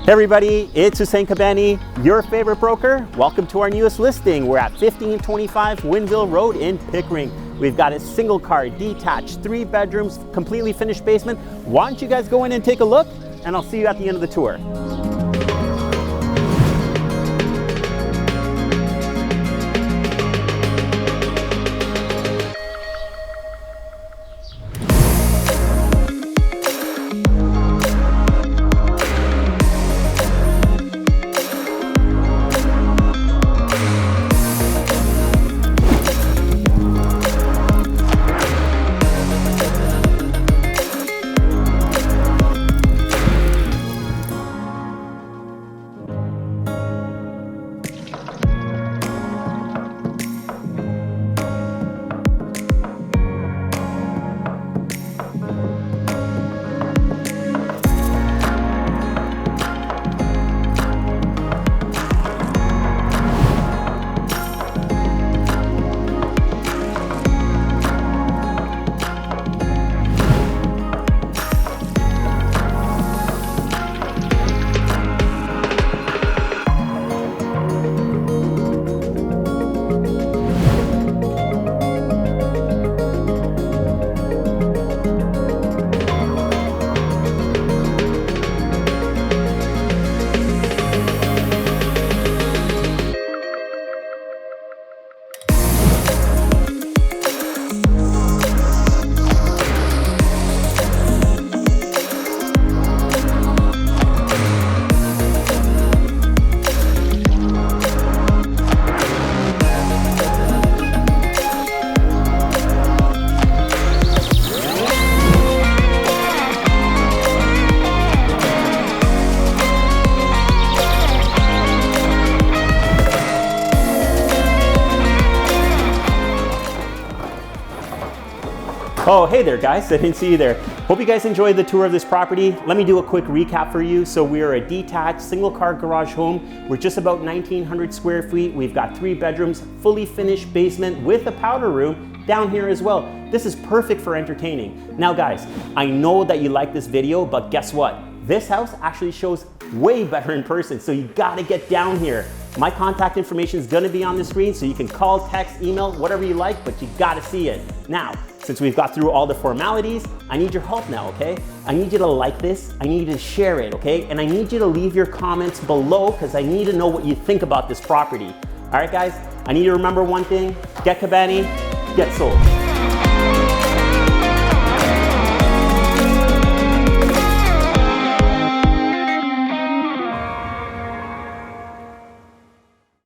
Hey everybody, it's Hussein Kabani, your favorite broker. Welcome to our newest listing. We're at 1525 Winville Road in Pickering. We've got a single car, detached, 3 bedrooms, completely finished basement. Why don't you guys go in and take a look, and I'll see you at the end of the tour. Oh, hey there guys, I didn't see you there. Hope you guys enjoyed the tour of this property. Let me do a quick recap for you. So we are a detached single car garage home. We're just about 1,900 square feet. We've got 3 bedrooms, fully finished basement with a powder room down here as well. This is perfect for entertaining. Now guys, I know that you like this video, but guess what? This house actually shows way better in person, so you gotta get down here. My contact information is gonna be on the screen, so you can call, text, email, whatever you like, but you gotta see it. Now, since we've got through all the formalities, I need your help now, okay? I need you to like this, I need you to share it, okay? And I need you to leave your comments below because I need to know what you think about this property. All right, guys, I need you to remember one thing: get Kabani, get sold.